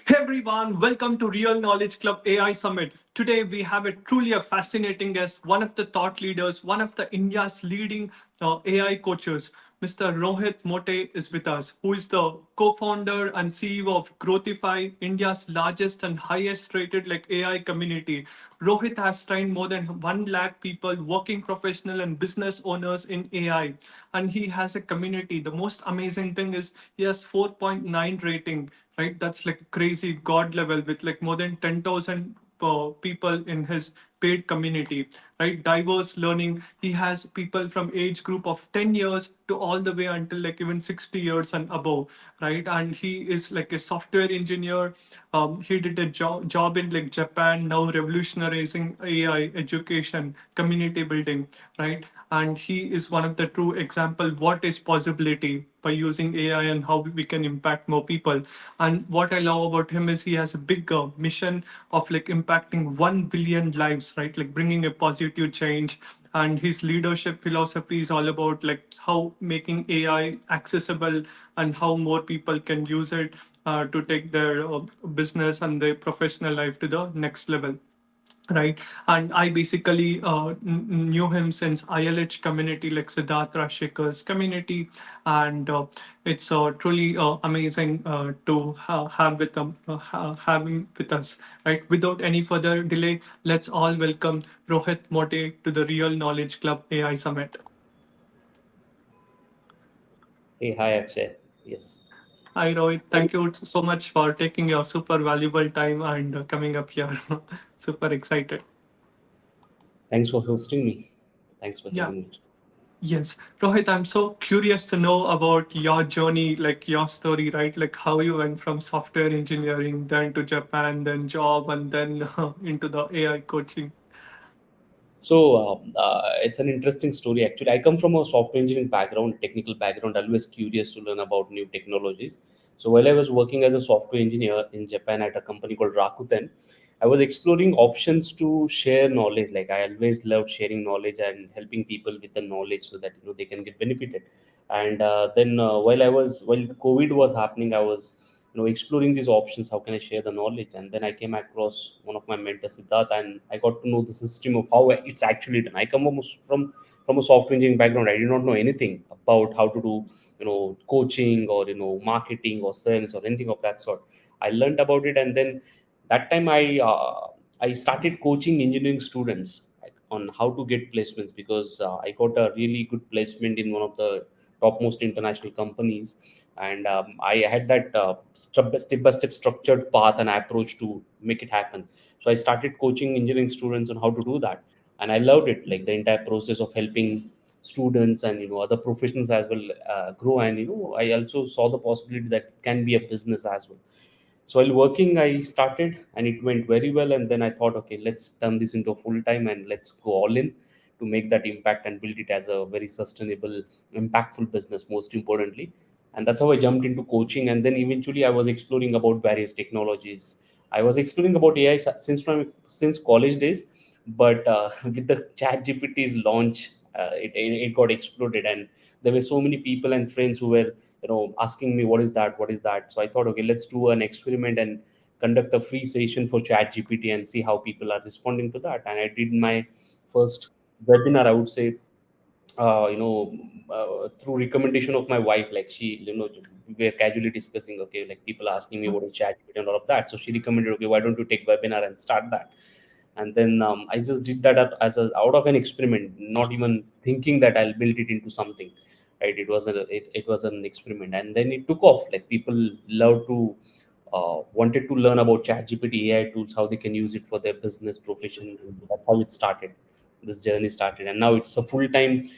Hey everyone, welcome to Real Knowledge Club AI Summit. Today we have a truly a fascinating guest, one of the thought leaders, one of the India's leading AI coaches. Mr. Rohit Mote is with us, who is the co-founder and CEO of Growthyfai, India's largest and highest rated AI community. Rohit has trained more than 1 lakh people, working professional and business owners in AI. And he has a community. The most amazing thing is he has 4.9 rating, right? That's like crazy god level with like more than 10,000 people in his paid community, right? Diverse learning. He has people from age group of 10 years to all the way until like even 60 years and above, right? And he is like a software engineer. He did a job in like Japan, now revolutionizing AI education, community building, right? And he is one of the true example what is possibility by using AI and how we can impact more people. And what I love about him is he has a big mission of like impacting 1 billion lives, right? Like bringing a positive change. And his leadership philosophy is all about like how making AI accessible and how more people can use it to take their business and their professional life to the next level, right? And I basically knew him since ILH community, like Siddharth Rajshekar's community. And it's truly amazing to have him with us, right? Without any further delay, let's all welcome Rohit Mote to the Real Knowledge Club AI Summit. Hey, hi Akshay. Yes. Hi Rohit, thank you so much for taking your super valuable time and coming up here. Super excited. Thanks for hosting me. Thanks for Yeah. having me. Yes, Rohit, I'm so curious to know about your journey, like your story, right? Like how you went from software engineering, then to Japan, then job, and then into the AI coaching. It's an interesting story actually. I come from a software engineering background, technical background, always curious to learn about new technologies. So while I was working as a software engineer in Japan at a company called Rakuten, I was exploring options to share knowledge. Like I always loved sharing knowledge and helping people with the knowledge so that they can get benefited. And then while COVID was happening, I was exploring these options. How can I share the knowledge? And then I came across one of my mentors, Siddharth, and I got to know the system of how it's actually done. I come almost from a software engineering background. I did not know anything about how to do coaching or marketing or sales or anything of that sort. I learned about it, and then that time I started coaching engineering students, like, on how to get placements, because I got a really good placement in one of the topmost international companies. And I had that step by step structured path and approach to make it happen. So I started coaching engineering students on how to do that, and I loved it, like the entire process of helping students and other professionals as well grow. And I also saw the possibility that it can be a business as well. So while working, I started and it went very well. And then I thought, okay, let's turn this into a full time and let's go all in to make that impact and build it as a very sustainable, impactful business, most importantly. And that's how I jumped into coaching. And then eventually I was exploring about various technologies. I was exploring about AI since college days, but with the Chat GPT's launch, it got exploded, and there were so many people and friends who were asking me what is that. So I thought, okay, let's do an experiment and conduct a free session for Chat GPT and see how people are responding to that. And I did my first webinar, I would say, through recommendation of my wife. Like she, we were casually discussing, okay, like people asking me what is Chat GPT and all of that. So she recommended, okay, why don't you take webinar and start that. And then I just did that out of an experiment, not even thinking that I'll build it into something, right? It was an experiment, and then it took off. Like people love to wanted to learn about ChatGPT AI tools, how they can use it for their business profession. That's how it started. This journey started, and now it's a full-time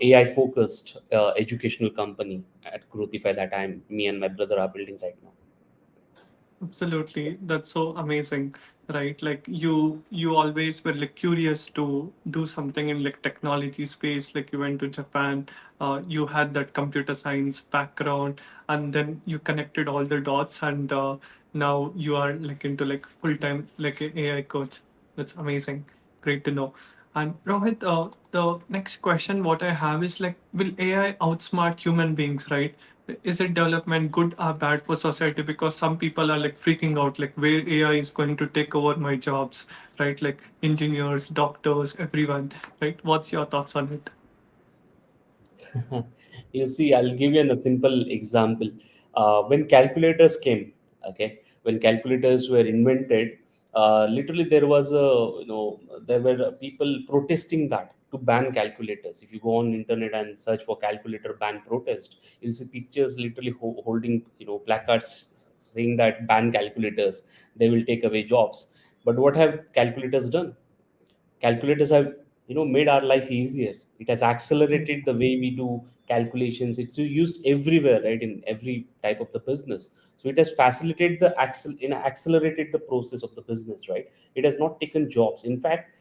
AI focused educational company at Growthyfai that me and my brother are building right now. Absolutely, that's so amazing, right? Like you always were like curious to do something in like technology space. Like you went to Japan, you had that computer science background, and then you connected all the dots, and now you are like into like full time like a AI coach. That's amazing. Great to know. And Rohit, the next question what I have is like, will AI outsmart human beings, right? Is it development good or bad for society? Because some people are like freaking out, like where AI is going to take over my jobs, right? Like engineers, doctors, everyone, right? What's your thoughts on it? You see, I'll give you a simple example. When calculators came, okay, when calculators were invented, literally there was a, there were people protesting that to ban calculators. If you go on internet and search for calculator ban protest, you'll see pictures literally holding, placards saying that ban calculators, they will take away jobs. But what have calculators done? Calculators have, made our life easier. It has accelerated the way we do calculations. It's used everywhere, right, in every type of the business. So it has facilitated accelerated the process of the business, right? It has not taken jobs. In fact,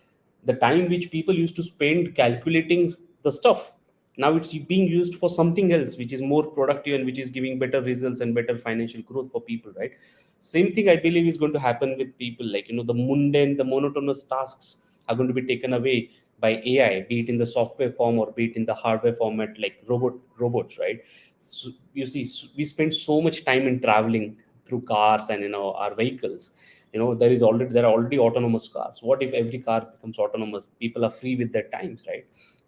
the time which people used to spend calculating the stuff, now it's being used for something else which is more productive and which is giving better results and better financial growth for people, right? Same thing I believe is going to happen with people, like, the mundane, the monotonous tasks are going to be taken away by AI, be it in the software form or be it in the hardware format, like robots, right? So you see, we spend so much time in traveling through cars and, our vehicles. There are already autonomous cars. What if every car becomes autonomous? People are free with their times, right?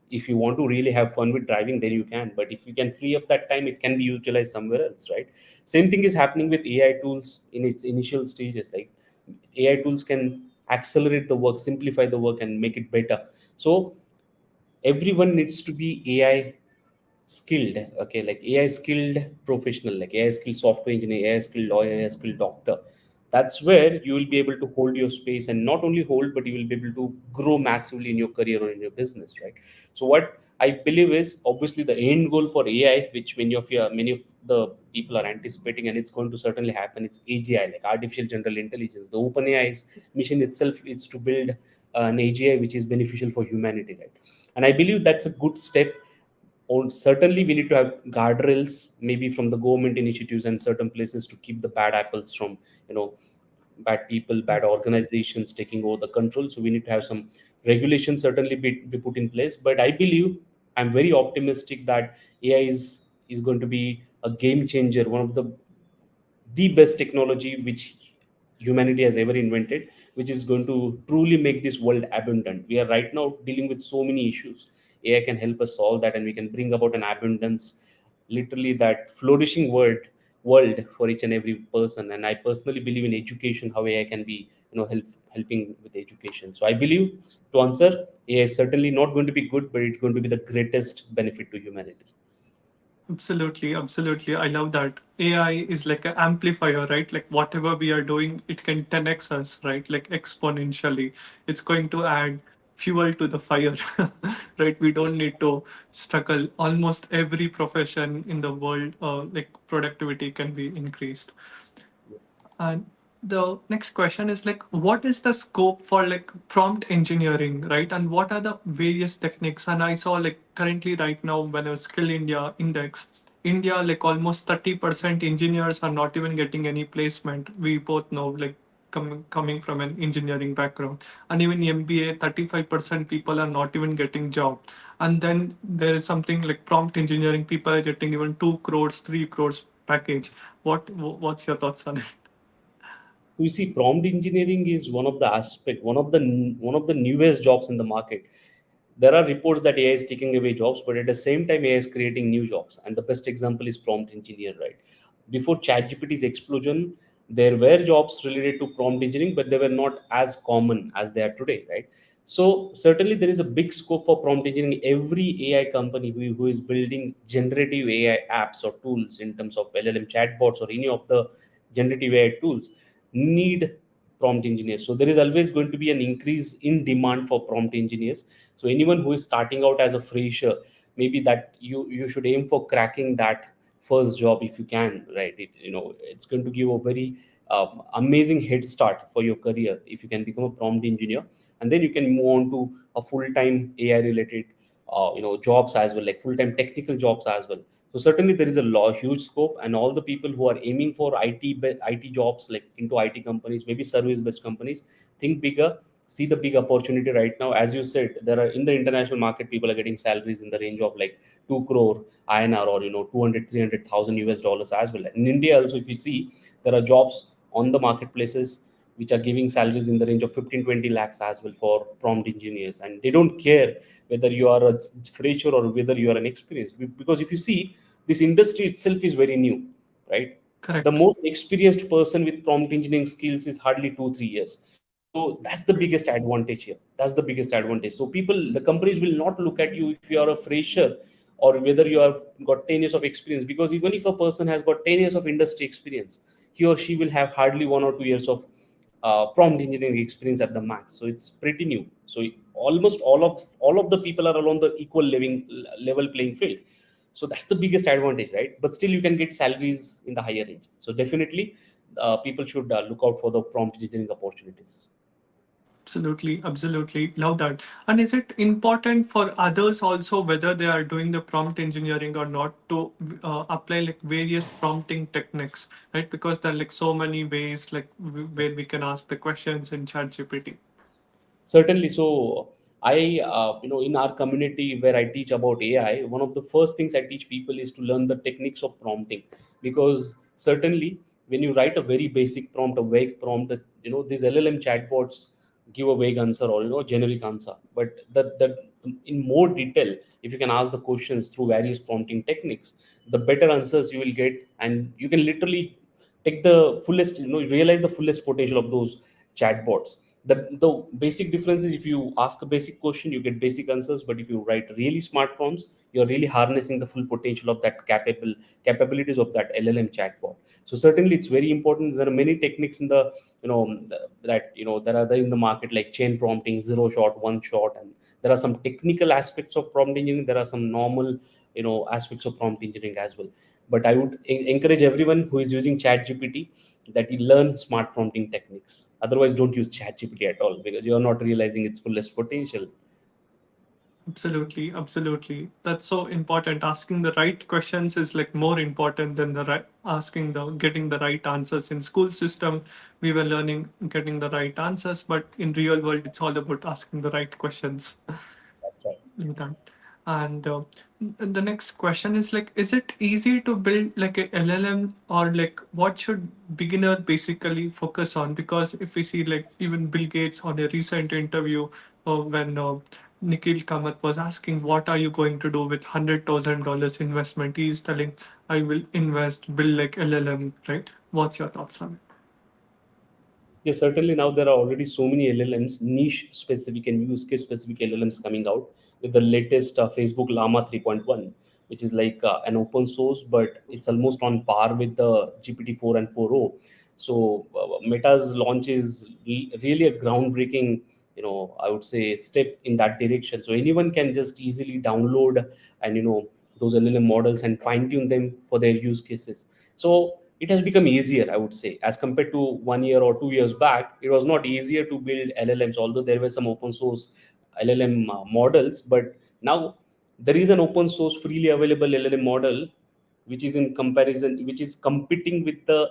If you want to really have fun with driving, then you can. But if you can free up that time, it can be utilized somewhere else, right? Same thing is happening with AI tools in its initial stages. Like, AI tools can accelerate the work, simplify the work, and make it better. So everyone needs to be AI skilled, okay, like AI skilled professional, like AI skilled software engineer, AI skilled lawyer, AI skilled doctor. That's where you will be able to hold your space, and not only hold, but you will be able to grow massively in your career or in your business, right? So what I believe is, obviously, the end goal for AI, which many of the people are anticipating, and it's going to certainly happen, it's AGI, like artificial general intelligence. The OpenAI's mission itself is to build an AGI which is beneficial for humanity, right? And I believe that's a good step. Or certainly we need to have guardrails, maybe from the government initiatives and certain places, to keep the bad apples from, you know bad people, bad organizations taking over the control. So we need to have some regulations certainly be put in place. But I believe, I'm very optimistic that AI is going to be a game changer, one of the best technology which humanity has ever invented, which is going to truly make this world abundant. We are right now dealing with so many issues. AI can help us solve that, and we can bring about an abundance, literally that flourishing world for each and every person. And I personally believe in education, how AI can be, helping with education. So I believe, to answer, AI is certainly not going to be good, but it's going to be the greatest benefit to humanity. Absolutely, absolutely. I love that. AI is like an amplifier, right? Like whatever we are doing, it can 10x us, right? Like exponentially. It's going to add fuel to the fire, right? We don't need to struggle. Almost every profession in the world, like productivity can be increased. Yes. And the next question is like, what is the scope for like prompt engineering, right? And what are the various techniques? And I saw like currently right now when a Skill India index, India like almost 30% engineers are not even getting any placement. We both know like coming from an engineering background, and even MBA 35% people are not even getting job. And then there is something like prompt engineering, people are getting even 2 crores, 3 crores package. What's your thoughts on it? So you see, prompt engineering is one of the newest jobs in the market. There are reports that AI is taking away jobs, but at the same time, AI is creating new jobs. And the best example is prompt engineer, right? Before ChatGPT's explosion, there were jobs related to prompt engineering, but they were not as common as they are today, right? So certainly there is a big scope for prompt engineering. Every AI company who is building generative AI apps or tools in terms of LLM chatbots or any of the generative AI tools need prompt engineers. So there is always going to be an increase in demand for prompt engineers. So anyone who is starting out as a fresher, maybe that you should aim for cracking that first job if you can, right? It's going to give a very amazing head start for your career if you can become a prompt engineer. And then you can move on to a full-time AI related jobs as well, like full-time technical jobs as well. So certainly there is a huge scope, and all the people who are aiming for IT jobs, like into IT companies, maybe service based companies, think bigger. see the big opportunity right now. As you said, there are in the international market, people are getting salaries in the range of like 2 crore INR, or 200 300,000 US dollars as well. In India also, if you see, there are jobs on the marketplaces which are giving salaries in the range of 15 20 lakhs as well for prompt engineers, and they don't care whether you are a fresher or whether you are an experienced, because if you see, this industry itself is very new, right? The Correct. most experienced person with prompt engineering skills is hardly 2 3 years. So that's the biggest advantage here. That's the biggest advantage. So people, the companies will not look at you if you are a fresher or whether you have got 10 years of experience, because even if a person has got 10 years of industry experience, he or she will have hardly 1 or 2 years of prompt engineering experience at the max. So it's pretty new. So almost all of the people are along the equal level playing field. So that's the biggest advantage, right? But still, you can get salaries in the higher range. So definitely, people should look out for the prompt engineering opportunities. Absolutely, absolutely. Love that. And is it important for others also, whether they are doing the prompt engineering or not, to apply like various prompting techniques, right? Because there are like so many ways like where we can ask the questions in ChatGPT. Certainly. So in our community where I teach about AI, one of the first things I teach people is to learn the techniques of prompting, because certainly when you write a very basic prompt, a vague prompt, that these LLM chatbots give a vague answer or generic answer, but that in more detail, if you can ask the questions through various prompting techniques, the better answers you will get, and you can literally take the fullest, realize the fullest potential of those chatbots. The basic difference is, if you ask a basic question, you get basic answers, but if you write really smart prompts, you're really harnessing the full potential of that capabilities of that LLM chatbot. So certainly it's very important. There are many techniques in the that there are there in the market, like chain prompting, zero shot, one shot, and there are some technical aspects of prompt engineering. There are some normal aspects of prompt engineering as well. But I would encourage everyone who is using chat gpt that you learn smart prompting techniques. Otherwise, don't use ChatGPT at all, because you're not realizing its fullest potential. Absolutely, absolutely. That's so important. Asking the right questions is like more important than the right asking the getting the right answers. In school system, we were learning getting the right answers, but in real world, it's all about asking the right questions. That's right. That. And the next question is like, is it easy to build like a LLM, or like what should beginner basically focus on? Because if we see like even Bill Gates on a recent interview, when Nikhil Kamath was asking, what are you going to do with $100,000 investment? He's telling, I will invest, build like LLM, right? What's your thoughts on it? Yes, certainly. Now there are already so many LLMs, niche specific and use case specific LLMs coming out with the latest Facebook Llama 3.1, which is like an open source, but it's almost on par with the GPT-4 and 4.0. So Meta's launch is really a groundbreaking, I would say, step in that direction. So anyone can just easily download and those LLM models and fine tune them for their use cases. So it has become easier, I would say, as compared to 1 year or 2 years back. It was not easier to build LLMs, although there were some open source LLM models. But now there is an open source freely available LLM model, which is in comparison, which is competing with the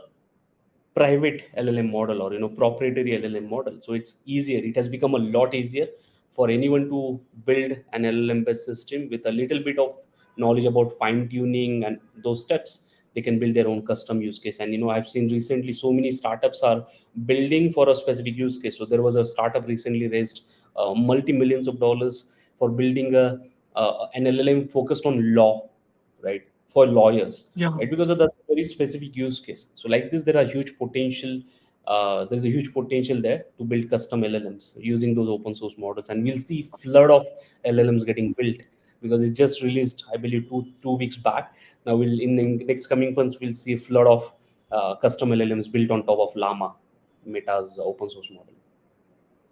private LLM model, or proprietary LLM model. So it's easier. It has become a lot easier for anyone to build an LLM based system with a little bit of knowledge about fine tuning and those steps. They can build their own custom use case. And I've seen recently so many startups are building for a specific use case. So there was a startup recently raised multi millions of dollars for building an LLM focused on law, right? For lawyers, Yeah. right? Because of that very specific use case. So like this, there are huge potential. There's a huge potential there to build custom LLMs using those open source models, and we'll see flood of LLMs getting built, because it just released, I believe, two weeks back. Now, we'll in the next coming months, we'll see a flood of custom LLMs built on top of Llama, Meta's open source model.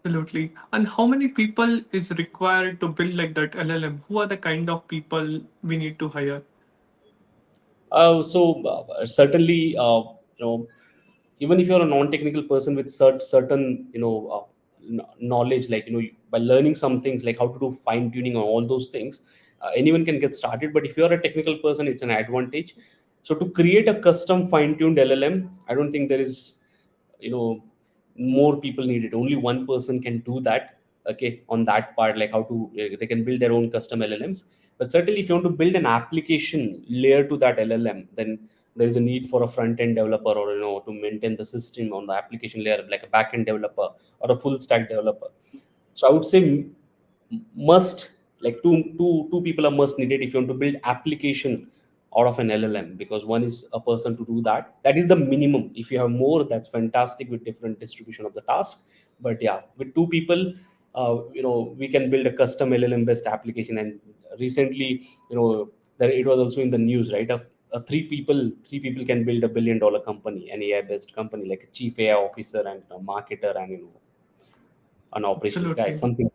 Absolutely. And how many people is required to build like that LLM? Who are the kind of people we need to hire? Certainly, even if you're a non-technical person with certain knowledge, like by learning some things like how to do fine tuning or all those things, anyone can get started. But if you're a technical person, it's an advantage. So to create a custom fine tuned LLM, I don't think there is, you know more people need it. Only one person can do that. Okay, on that part, like how to they can build their own custom LLMs. But certainly, if you want to build an application layer to that LLM, then there is a need for a front end developer, or to maintain the system on the application layer, like a back end developer or a full stack developer. So I would say must, like two people are must needed if you want to build application out of an LLM, because one is a person to do that. That is the minimum. If you have more, that's fantastic with different distribution of the task. But yeah, with two people, we can build a custom LLM based application. And recently, that it was also in the news, right? Three people can build $1 billion company, an AI based company, like a chief AI officer and a marketer and an operations guy, Absolutely. something.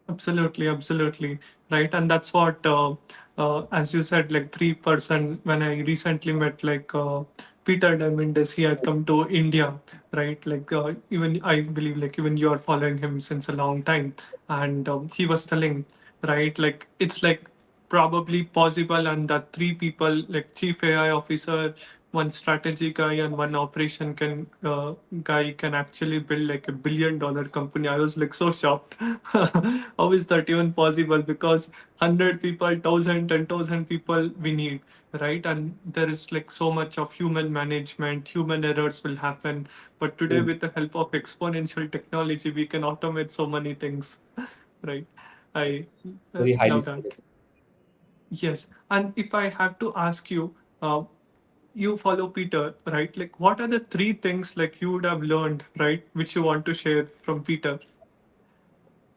Absolutely, absolutely. Right. And that's what, as you said, like 3%, when I recently met like Peter Diamandis, he had come to India, right? Like even I believe like even you are following him since a long time. And he was telling, right, like it's like probably possible and that three people like chief AI officer, one strategy guy and one operation can guy can actually build like $1 billion company. I was like so shocked. How is that even possible? Because 100 people, 1,000, 10,000 people we need, right? And there is like so much of human management, human errors will happen. But today, Hmm. with the help of exponential technology, we can automate so many things, right? I Very highly love that. scalable. Yes. And if I have to ask you, you follow Peter, right? Like, what are the three things like you would have learned, right, which you want to share from Peter?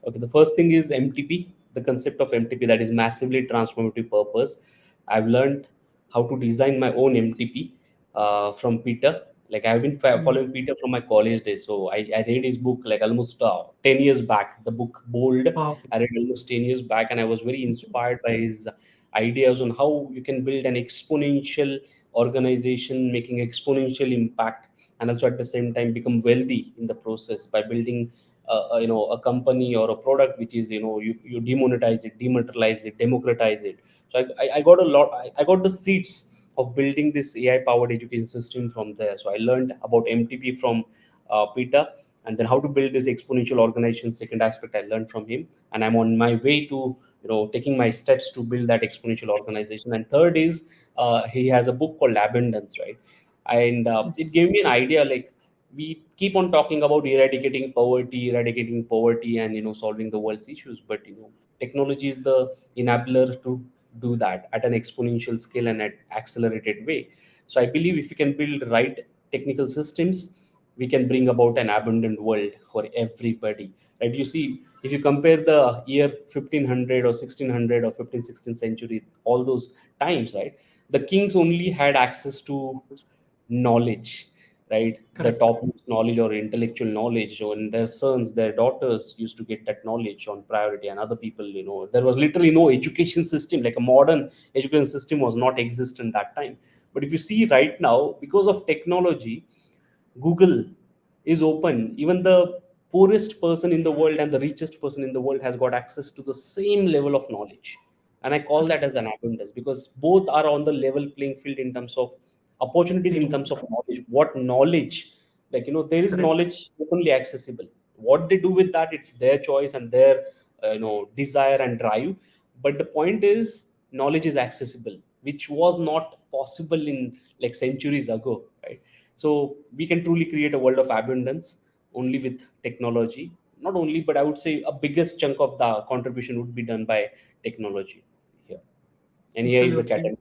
Okay, the first thing is MTP, the concept of MTP, that is massively transformative purpose. I've learned how to design my own MTP from Peter. Like I've been Mm. following Peter from my college days. So I read his book like almost 10 years back, the book Bold. Wow. I read almost 10 years back, and I was very inspired by his ideas on how you can build an exponential organization, making exponential impact, and also at the same time become wealthy in the process by building a company or a product which is, you demonetize it, dematerialize it, democratize it. So I got a lot. I got the seeds of building this AI powered education system from there. So I learned about MTP from Peter, and then how to build this exponential organization. Second aspect I learned from him, and I'm on my way to, taking my steps to build that exponential organization. And third is, he has a book called Abundance, right? And it Yes. gave me an idea, like we keep on talking about eradicating poverty, and solving the world's issues. But technology is the enabler to do that at an exponential scale and at accelerated way. So I believe if we can build right technical systems, we can bring about an abundant world for everybody, right? You see, if you compare the year 1500 or 1600 or 15th 16th century, all those times, right, the kings only had access to knowledge, right? The Correct. topmost knowledge or intellectual knowledge, and their sons, their daughters used to get that knowledge on priority, and other people, there was literally no education system, like a modern education system was not existent that time. But if you see right now, because of technology, Google is open. Even the poorest person in the world and the richest person in the world has got access to the same level of knowledge. And I call that Correct. as an abundance, because both are on the level playing field in terms of opportunities, in Same. terms of knowledge. What knowledge, like, there is Correct. knowledge openly accessible. What they do with that, it's their choice and their, desire and drive. But the point is, knowledge is accessible, which was not possible in like centuries ago, right? So we can truly create a world of abundance only with technology. Not only, but I would say a biggest chunk of the contribution would be done by technology here. And AI is a Absolutely. catalyst.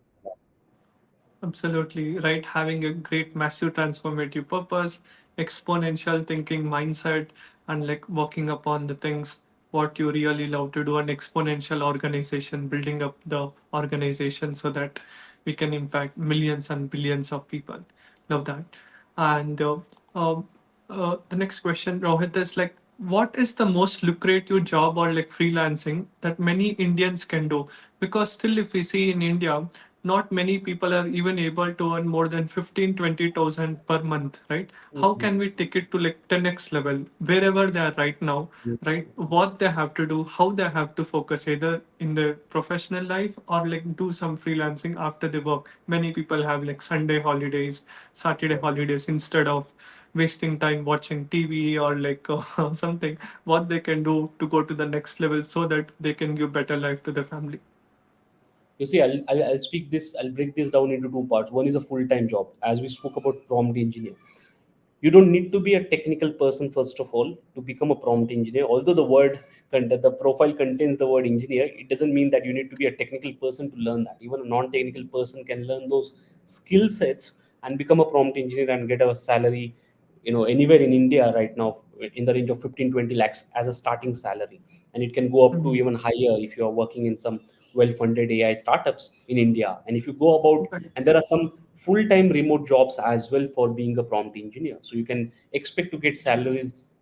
Absolutely right. Having a great massive transformative purpose, exponential thinking mindset, and like working upon the things what you really love to do, an exponential organization, building up the organization so that we can impact millions and billions of people. Love that. And um, the next question, Rohit, is like, what is the most lucrative job or like freelancing that many Indians can do? Because still, if we see in India, not many people are even able to earn more than 15, 20,000 per month, right? How can Mhm. we take it to like 10x level, wherever they are right now, right? What they have to do, how they have to focus either in their professional life or like do some freelancing after they work. Many people have like Sunday holidays, Saturday holidays instead of wasting time watching TV or like something, what they can do to go to the next level so that they can give better life to their family. You see, I'll speak this. I'll break this down into two parts. One is a full-time job, as we spoke about prompt engineer. You don't need to be a technical person first of all to become a prompt engineer. Although the profile contains the word engineer, it doesn't mean that you need to be a technical person to learn that. Even a non-technical person can learn those skill sets and become a prompt engineer and get a salary, anywhere in India right now in the range of 15-20 lakhs as a starting salary. And it can go up to Mhm. even higher if you are working in some well-funded AI startups in India. And if you go about, Right. and there are some full-time remote jobs as well for being a prompt engineer, so you can expect to get salaries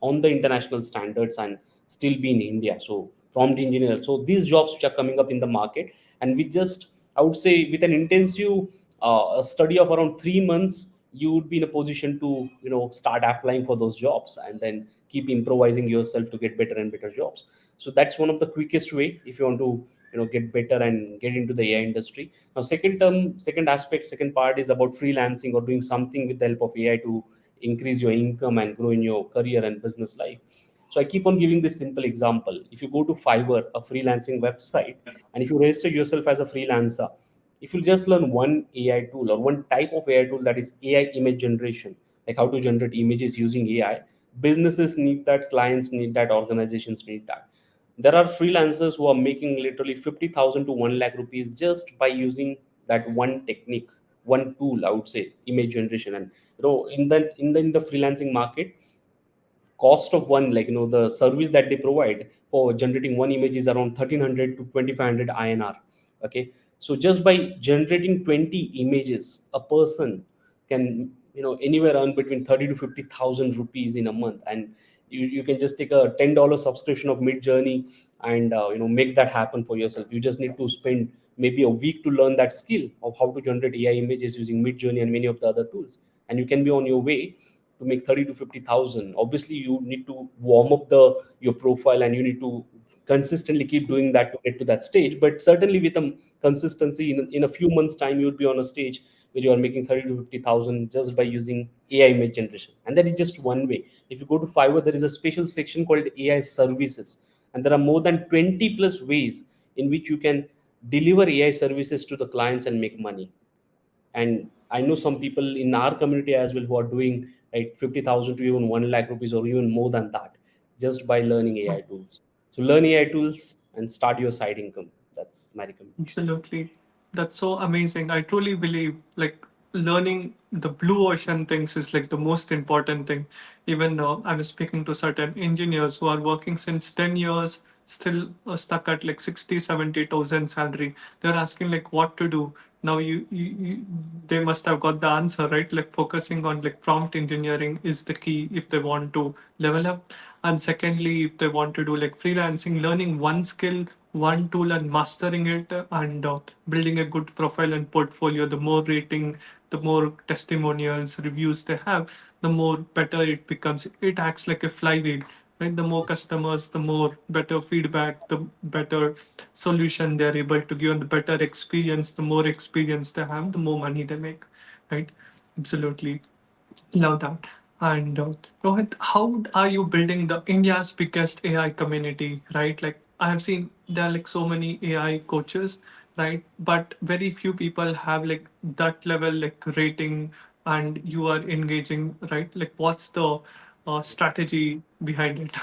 on the international standards and still be in India. So prompt engineer, so these jobs which are coming up in the market, and we just, I would say, with an intensive study of around 3 months, you would be in a position to start applying for those jobs and then keep improvising yourself to get better and better jobs. So that's one of the quickest way if you want to get better and get into the AI industry. Now, second part is about freelancing or doing something with the help of AI to increase your income and grow in your career and business life. So I keep on giving this simple example. If you go to Fiverr, a freelancing website, and if you register yourself as a freelancer, if you just learn one AI tool or one type of AI tool, that is AI image generation, like how to generate images using AI, businesses need that, clients need that, organizations need that. There are freelancers who are making literally 50,000 to 1 lakh rupees just by using that one technique, one tool, I would say, image generation. And in the freelancing market, cost of one, like the service that they provide for generating one image is around 1300 to 2500 INR. Okay, so just by generating 20 images, a person can anywhere earn between 30 to 50,000 rupees in a month. And you can just take a $10 subscription of Mid Journey and make that happen for yourself. You just need to spend maybe a week to learn that skill of how to generate AI images using Mid Journey and many of the other tools, and you can be on your way to make 30 to 50,000. Obviously, you need to warm up the your profile, and you need to consistently keep doing that to get to that stage. But certainly, with a consistency, in a few months' time, you would be on a stage where you are making 30 to 50,000 just by using AI image generation. And that is just one way. If you go to Fiverr, there is a special section called AI services, and there are more than 20 plus ways in which you can deliver AI services to the clients and make money. And I know some people in our community as well who are doing like 50,000 to even 1 lakh rupees or even more than that just by learning AI tools. So learn AI tools and start your side income. That's my recommendation. Absolutely. That's so amazing. I truly believe like learning the blue ocean things is like the most important thing. Even though I was speaking to certain engineers who are working since 10 years, still stuck at like 60, 70,000 salary. They're asking like what to do. Now they must have got the answer, right? Like focusing on like prompt engineering is the key if they want to level up. And secondly, if they want to do like freelancing, learning one skill, one tool and mastering it, and building a good profile and portfolio. The more rating, the more testimonials, reviews they have, the more better it becomes. It acts like a flywheel, right? The more customers, the more better feedback, the better solution they're able to give, and the better experience. The more experience they have, the more money they make, right? Absolutely. Love that. And Rohit, how are you building the India's biggest AI community, right? Like I have seen there are like so many AI coaches, right? But very few people have like that level like rating, and you are engaging, right? Like what's the strategy behind it?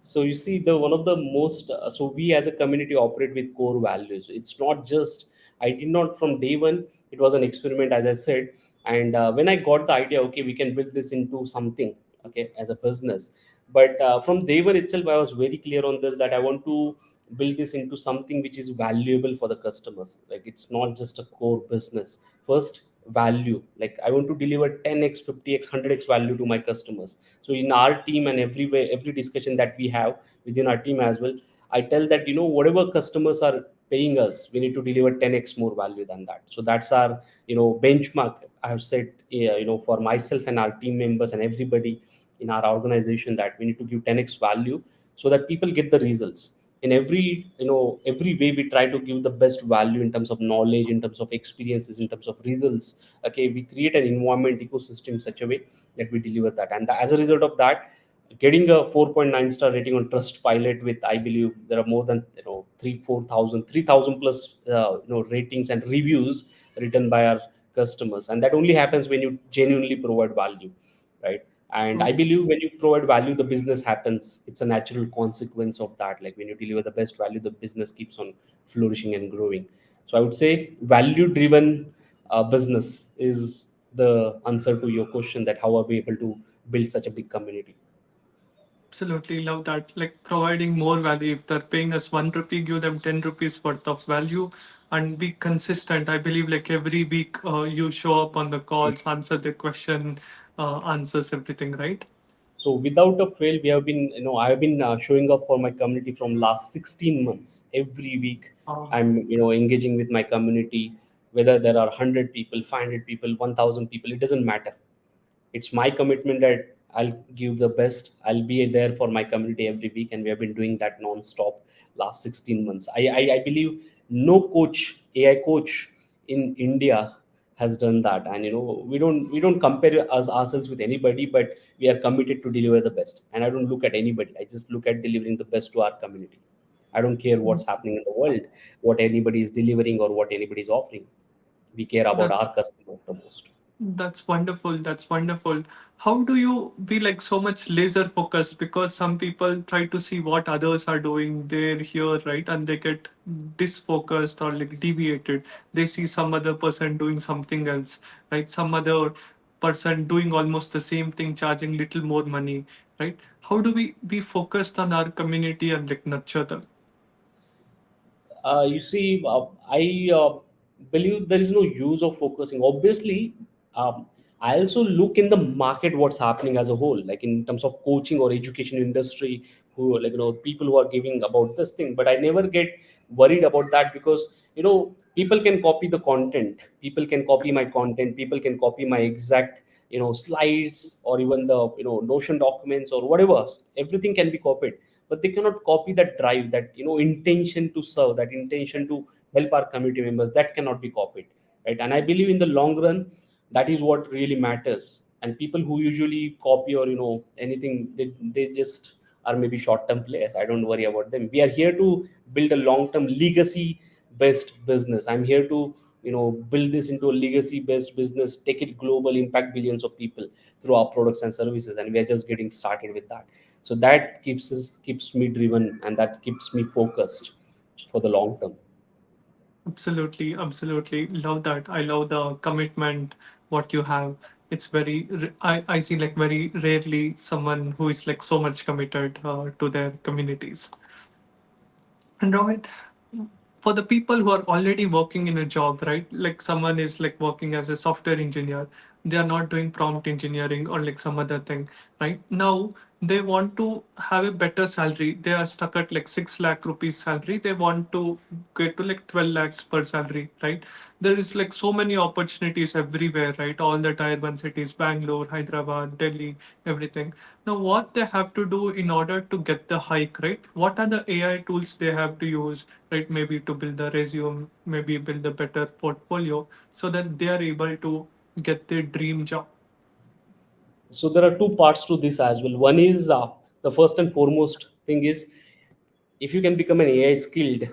So you see, the one of the most so we as a community operate with core values. It's not just, I did not from day one, it was an experiment, as I said. And when I got the idea, okay, we can build this into something, okay, as a business. But from day one itself, I was very clear on this, that I want to build this into something which is valuable for the customers. Like, it's not just a core business. First, value. Like, I want to deliver 10x, 50x, 100x value to my customers. So in our team and everywhere, every discussion that we have within our team as well, I tell that, whatever customers are paying us, we need to deliver 10x more value than that. So that's our benchmark. I have said, for myself and our team members and everybody in our organization, that we need to give 10x value so that people get the results. in every, every way we try to give the best value in terms of knowledge, in terms of experiences, in terms of results. Okay, we create an environment ecosystem in such a way that we deliver that, and as a result of that, getting a 4.9 star rating on trust pilot with, I believe there are more than 3,000 plus ratings and reviews written by our customers, and that only happens when you genuinely provide value, right? And I True. believe when you provide value, the business happens. It's a natural consequence of that. Like when you deliver the best value, the business keeps on flourishing and growing. So I would say value driven business is the answer to your question, that how are we able to build such a big community. Absolutely love that. Like providing more value. If they're paying us 1 rupee, give them 10 rupees worth of value and be consistent. I believe like every week you show up on the calls, answer the question, answers everything, right? So without a fail, we have been, I have been showing up for my community from last 16 months. Every week, Uh, I'm, engaging with my community, whether there are 100 people, 500 people, 1,000 people, it doesn't matter. It's my commitment that I'll give the best. I'll be there for my community every week, and we have been doing that non-stop last 16 months. I believe no coach, AI coach in India has done that, and we don't compare ourselves with anybody, but we are committed to deliver the best. And I don't look at anybody. I just look at delivering the best to our community. I don't care what's happening in the world, what anybody is delivering or what anybody is offering. We care about that's our customers the most. That's wonderful. That's wonderful. How do you be like so much laser focused? Because some people try to see what others are doing. They're here, right? And they get disfocused or like deviated. They see some other person doing something else, right? Some other person doing almost the same thing, charging little more money, right? How do we be focused on our community and like nurture them? You see, I believe there is no use of focusing. Obviously, I also look in the market what's happening as a whole, like in terms of coaching or education industry, who like people who are giving about this thing. But I never get worried about that, because people can copy the content, people can copy my content, people can copy my exact slides, or even the Notion documents or whatever. Everything can be copied, but they cannot copy that drive, that intention to serve, that intention to help our community members. That cannot be copied, right? And I believe in the long run, that is what really matters. And people who usually copy or anything, they just are maybe short term players. I don't worry about them. We are here to build a long term legacy based business. I'm here to build this into a legacy based business, take it global, impact billions of people through our products and services, and we are just getting started with that. So that keeps me driven, and that keeps me focused for the long term. Absolutely, absolutely. Love that. I love the commitment, what you have. It's I see like very rarely someone who is like so much committed to their communities. And Rohit, for the people who are already working in a job, right? Like someone is like working as a software engineer, they are not doing prompt engineering or like some other thing, right? Now they want to have a better salary. They are stuck at like 6 lakh rupees salary. They want to get to like 12 lakhs per salary, right? There is like so many opportunities everywhere, right? All the tier one cities, Bangalore, Hyderabad, Delhi, everything. Now, what they have to do in order to get the hike, right? What are the AI tools they have to use, right? Maybe to build the resume, maybe build a better portfolio so that they are able to get their dream job. So there are two parts to this as well. One is, the first and foremost thing is, if you can become an AI skilled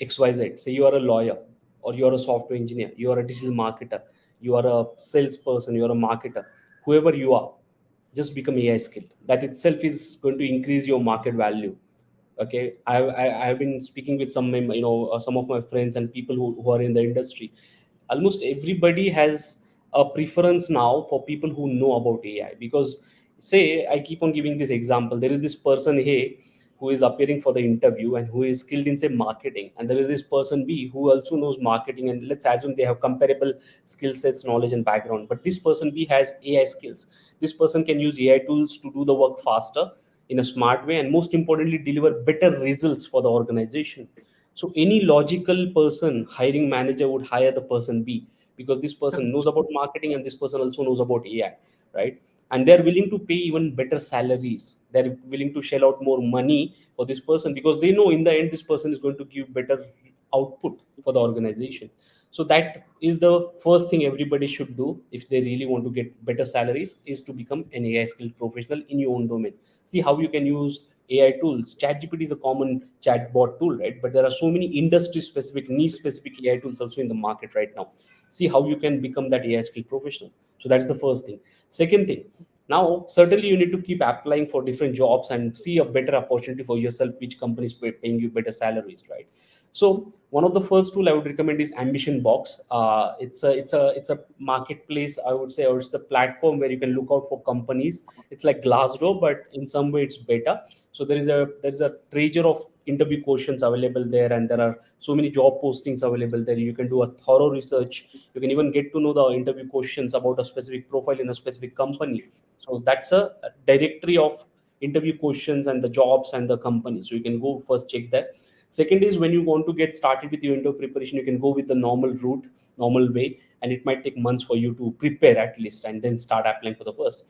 XYZ, say you are a lawyer, or you are a software engineer, you are a digital marketer, you are a salesperson, you are a marketer, whoever you are, just become AI skilled. That itself is going to increase your market value. Okay, I've been speaking with some of my friends and people who are in the industry. Almost everybody has a preference now for people who know about AI, because say, I keep on giving this example. There is this person A who is appearing for the interview and who is skilled in say marketing, and there is this person B who also knows marketing, and let's assume they have comparable skill sets, knowledge and background, but this person B has AI skills. This person can use AI tools to do the work faster, in a smart way, and most importantly deliver better results for the organization. So any logical person, hiring manager, would hire the person B, because this person knows about marketing and this person also knows about AI. right? And they're willing to pay even better salaries. They're willing to shell out more money for this person because they know in the end this person is going to give better output for the organization. So that is the first thing everybody should do if they really want to get better salaries, is to become an AI skilled professional in your own domain. See how you can use AI tools. ChatGPT is a common chatbot tool, right? But there are so many industry specific, niche specific AI tools also in the market right now. See how you can become that AI skilled professional. So that's the first thing. Second thing, now certainly you need to keep applying for different jobs and see a better opportunity for yourself, which companies paying you better salaries, right? So one of the first tool I would recommend is Ambition Box. It's a marketplace, I would say, or it's a platform where you can look out for companies. It's like Glassdoor, but in some way it's better. So there is a treasure of interview questions available there, and there are so many job postings available there. You can do a thorough research. You can even get to know the interview questions about a specific profile in a specific company. So that's a directory of interview questions and the jobs and the company. So you can go first check that. Second is, when you want to get started with your interview preparation, you can go with the normal route, normal way, and it might take months for you to prepare at least, and then start applying for the first.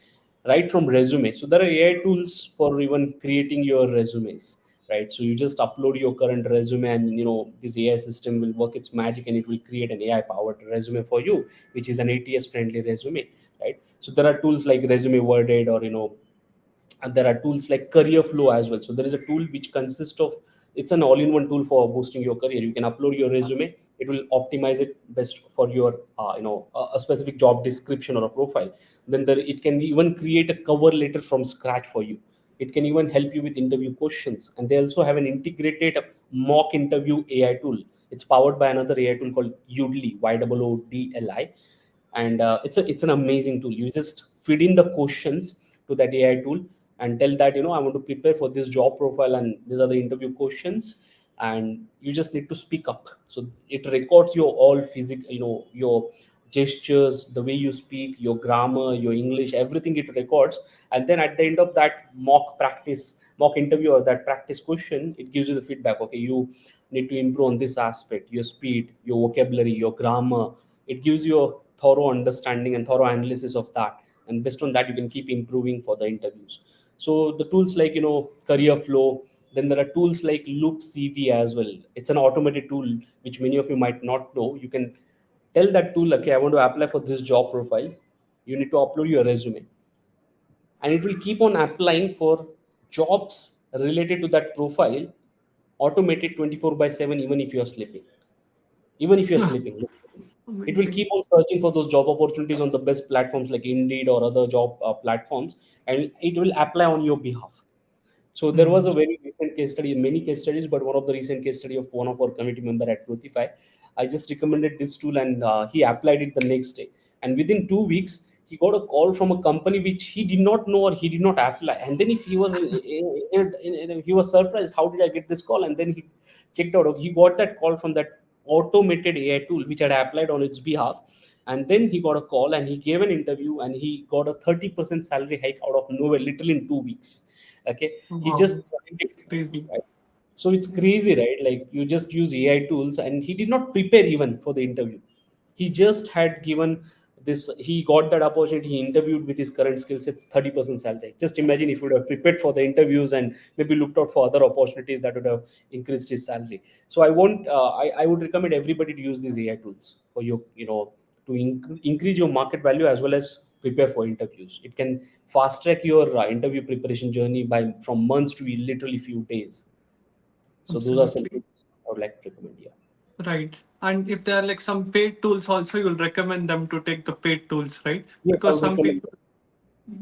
Right from resume. So there are AI tools for even creating your resumes, right? So you just upload your current resume, and this AI system will work its magic, and it will create an AI powered resume for you, which is an ATS friendly resume, right? So there are tools like Resume Worded, or and there are tools like Career Flow as well. So there is a tool which consists of, it's an all-in-one tool for boosting your career. You can upload your resume, it will optimize it best for your a specific job description or a profile. Then it can even create a cover letter from scratch for you. It can even help you with interview questions, and they also have an integrated mock interview AI tool. It's powered by another AI tool called Udly, YOODLI. And it's an amazing tool. You just feed in the questions to that AI tool and tell that, I want to prepare for this job profile, and these are the interview questions, and you just need to speak up. So it records your all physical, your gestures, the way you speak, your grammar, your English, everything it records. And then at the end of that mock interview, or that practice question, it gives you the feedback. Okay, you need to improve on this aspect, your speed, your vocabulary, your grammar. It gives you a thorough understanding and thorough analysis of that, and based on that you can keep improving for the interviews. So the tools like, Career Flow. Then there are tools like Loop CV as well. It's an automated tool which many of you might not know. You can tell that tool, okay, I want to apply for this job profile. You need to upload your resume, and it will keep on applying for jobs related to that profile, automated 24 by 7, even if you are sleeping. Even if you're sleeping, it will Amazing. keep on searching for those job opportunities on the best platforms like Indeed or other job platforms, and it will apply on your behalf. So there was Mhm. a very recent case study, many case studies, but one of the recent case study of one of our committee member at Growthyfai. I just recommended this tool, and he applied it the next day. And within 2 weeks, he got a call from a company which he did not know, or he did not apply. And then if he was surprised, how did I get this call? And then he checked out. He got that call from that automated AI tool which had applied on its behalf. And then he got a call, and he gave an interview, and he got a 30% salary hike out of nowhere, literally in 2 weeks. Okay, he just Wow, it's crazy. right? So it's crazy, right? Like, you just use AI tools, and he did not prepare even for the interview. He just had given this. He got that opportunity. He interviewed with his current skill sets, 30% salary. Just imagine if he would have prepared for the interviews and maybe looked out for other opportunities that would have increased his salary. So I would recommend everybody to use these AI tools for your, to increase your market value as well as prepare for interviews. It can fast track your interview preparation journey by from months to literally few days. So those are some Absolutely. things I would like to recommend. Yeah. Right. And if there are like some paid tools also, you'll recommend them to take the paid tools, right? Yes, I Because would some recommend. people,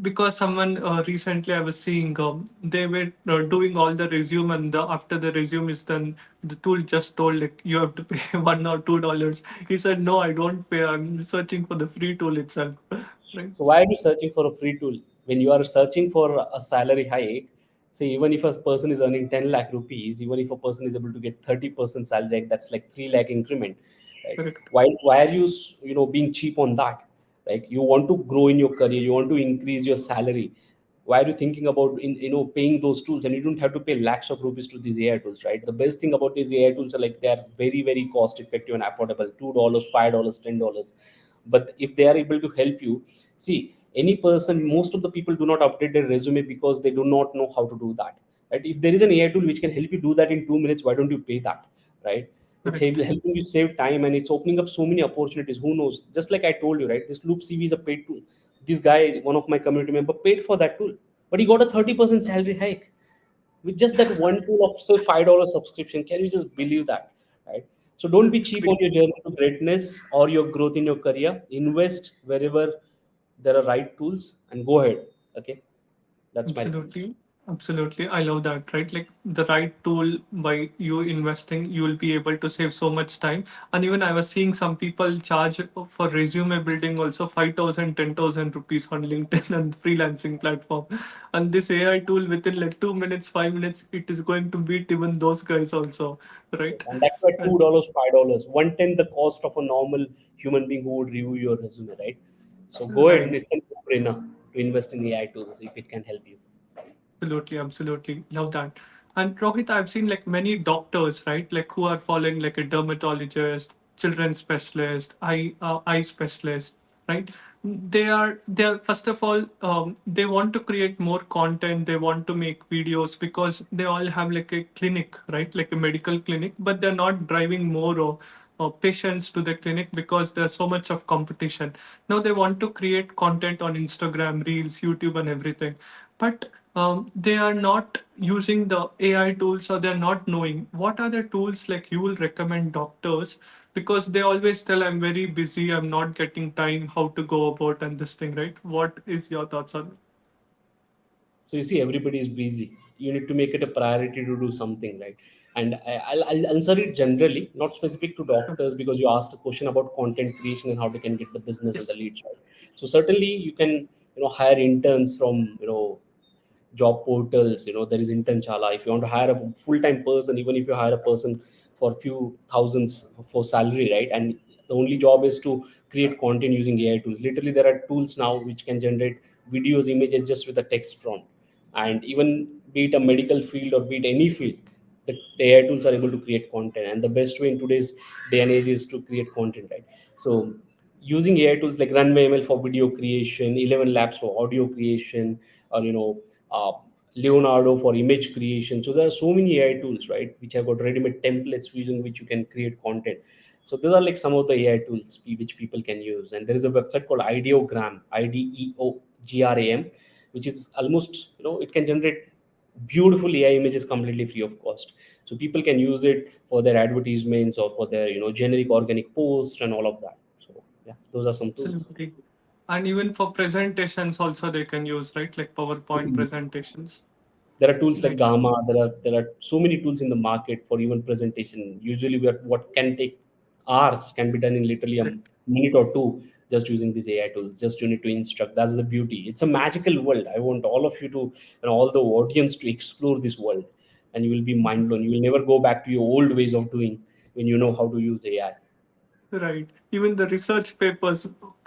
because someone recently I was seeing, they were doing all the resume, and after the resume is done, the tool just told like you have to pay $1 or $2. He said, no, I don't pay. I'm searching for the free tool itself. Right. So why are you searching for a free tool when you are searching for a salary hike? So even if a person is earning 10 lakh rupees, even if a person is able to get 30% salary hike, that's like 3 lakh increment, right? Correct. Why are you being cheap on that? Like, you want to grow in your career, you want to increase your salary. Why are you thinking about paying those tools? And you don't have to pay lakhs of rupees to these AI tools, right? The best thing about these AI tools are like they are very very cost effective and affordable. $2, $5, $10. But if they are able to help you, see, Any person, most of the people do not update their resume because they do not know how to do that, right? If there is an AI tool which can help you do that in 2 minutes, why don't you pay that, right? It's Right. helping you save time, and it's opening up so many opportunities. Who knows? Just like I told you, right? This Loop CV is a paid tool. This guy, one of my community member, paid for that tool, but he got a 30% salary hike with just that one tool of say $5 subscription. Can you just believe that, right? So don't be That's cheap on your crazy. journey to greatness or your growth in your career. Invest wherever there are right tools and go ahead. Okay, that's my Absolutely. Absolutely. I love that, right? Like the right tool by you investing, you will be able to save so much time. And even I was seeing some people charge for resume building also 5,000, 10,000 rupees on LinkedIn and freelancing platform. And this AI tool within like 2 minutes, 5 minutes, it is going to beat even those guys also, right? and that's why And $2, $5, 1/10 the cost of a normal human being who would review your resume, right? So go ahead, and right. it's a no-brainer to invest in AI tools if it can help you. Absolutely, absolutely. Love that. And Rohit, I've seen like many doctors, right? Like who are following like a dermatologist, children's specialist, eye specialist, right? They are first of all, they want to create more content. They want to make videos because they all have like a clinic, right? Like a medical clinic, but they're not driving more or patients to the clinic because there's so much of competition. Now they want to create content on Instagram, Reels, YouTube, and everything, but they are not using the AI tools, or they're not knowing what are the tools like you will recommend doctors, because they always tell, I'm very busy, I'm not getting time, how to go about and this thing, right? What is your thoughts on So you see, everybody is busy. You need to make it a priority to do something, right? And I'll answer it generally, not specific to it? doctors, because you asked a question about content creation and how they can get the business and the Yes. leads, right? So certainly you can, hire interns from, job portals. There is Internchala. If you want to hire a full-time person, even if you hire a person for a few thousands for salary, right? And the only job is to create content using AI tools. Literally, there are tools now which can generate videos, images just with a text prompt. And even be it a medical field or be it any field, the AI tools are able to create content. And the best way in today's day and age is to create content, right? So using AI tools like Runway ML for video creation, 11 Labs for audio creation, or uh, Leonardo for image creation. So there are so many AI tools, right, which have got ready-made templates using which you can create content. So those are like some of the AI tools which people can use. And there is a website called Ideogram, IDEOGRAM, which is almost, it can generate beautiful AI images completely free of cost. So people can use it for their advertisements or for their, generic organic posts and all of that. So yeah, those are some tools. Absolutely. And even for presentations also they can use, right? Like PowerPoint presentations. There are tools like Right. Gamma. There are so many tools in the market for even presentation. Usually, what can take hours can be done in literally a Right. minute or two, just using these AI tools. Just you need to instruct. That's the beauty. It's a magical world. I want all of you to, all the audience to explore this world, and you will be mind blown. Yes. You will never go back to your old ways of doing when you know how to use AI. Right. Even the research papers,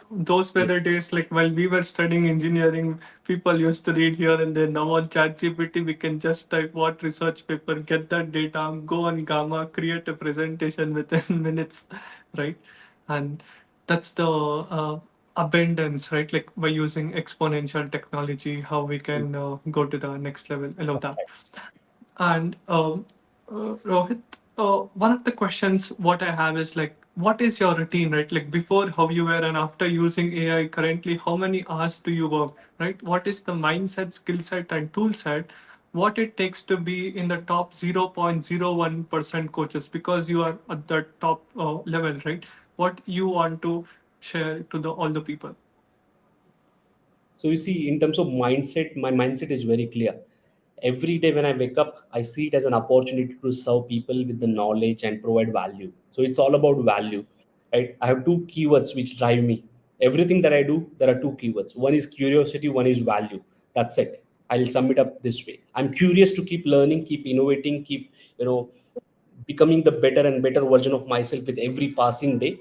those were Yes. the days like while we were studying engineering, people used to read here and there. Now on ChatGPT, we can just type what research paper, get that data, go on Gamma, create a presentation within minutes, right? And that's the abundance, right? Like by using exponential technology, how we can go to the next level. I love that. And Rohit, one of the questions what I have is like, what is your routine, right? Like before how you were and after using AI currently, how many hours do you work, right? What is the mindset, skill set, and tool set? What it takes to be in the top 0.01% coaches, because you are at the top level, right? What you want to share to the all the people? So you see, in terms of mindset, my mindset is very clear. Every day when I wake up, I see it as an opportunity to serve people with the knowledge and provide value. So it's all about value, right? I have two keywords which drive me. Everything that I do, there are two keywords. One is curiosity, one is value. That's it. I'll sum it up this way. I'm curious to keep learning, keep innovating, keep, you know, becoming the better and better version of myself with every passing day.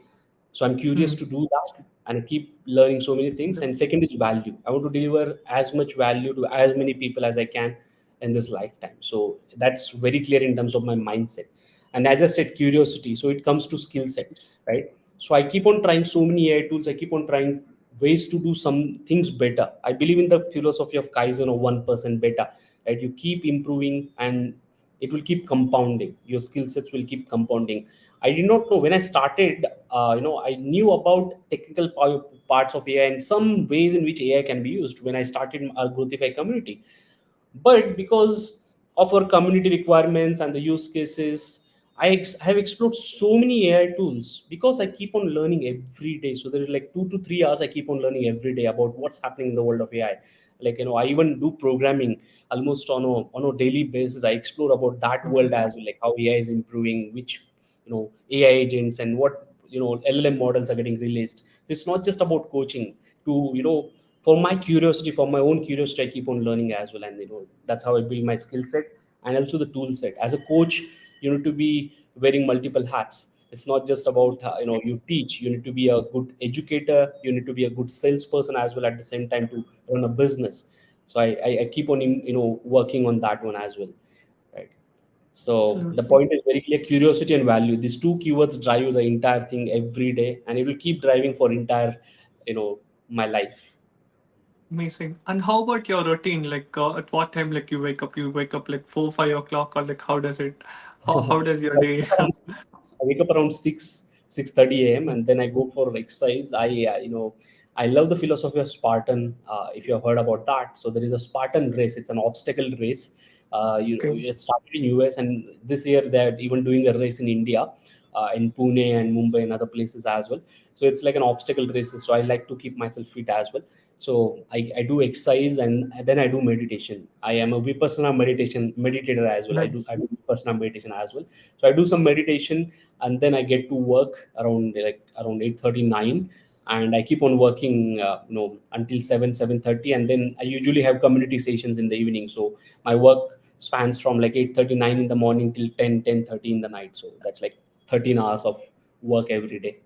So I'm curious Hmm. to do that and keep learning so many things. And second is value. I want to deliver as much value to as many people as I can in this lifetime. So that's very clear in terms of my mindset. And as I said, curiosity. So it comes to skill set, right? So I keep on trying so many AI tools. I keep on trying ways to do some things better. I believe in the philosophy of kaizen, or 1% better, right? You keep improving, and it will keep compounding. Your skill sets will keep compounding. I did not know when I started, I knew about technical parts of AI and some ways in which AI can be used when I started our Growthyfai community. But because of our community requirements and the use cases, have explored so many AI tools because I keep on learning every day. So there is like 2 to 3 hours I keep on learning every day about what's happening in the world of AI. Like, I even do programming almost on a daily basis. I explore about that world Okay. as well, like how AI is improving, which AI agents, and what LLM models are getting released. It's not just about coaching. To for my curiosity, for my own curiosity, I keep on learning as well, and that's how I build my skill set and also the tool set. As a coach, you need to be wearing multiple hats. It's not just about you teach. You need to be a good educator. You need to be a good salesperson as well at the same time to run a business. So I keep on working on that one as well, right? So the Absolutely. point is very clear: curiosity and value. These two keywords drive the entire thing every day, and it will keep driving for entire my life. Amazing. And how about your routine? Like, at what time, like, you wake up? You wake up like 4, 5 o'clock, or like, how does it? How does your I wake day? up around 6, I wake up around 6:30 a.m. and then I go for exercise. I love the philosophy of Spartan. If you have heard about that, so there is a Spartan race. It's an obstacle race. Okay. It started in US, and this year they're even doing a race in India, in Pune and Mumbai and other places as well. So it's like an obstacle race. So I like to keep myself fit as well. So I do exercise, and then I do meditation. I am a vipassana meditator as well. I Nice. do vipassana meditation as well. So I do some meditation, and then I get to work around 8:39, and I keep on working until 7:30, and then I usually have community sessions in the evening. So my work spans from like 8:39 in the morning till 10:30 in the night. So that's like 13 hours of work every day.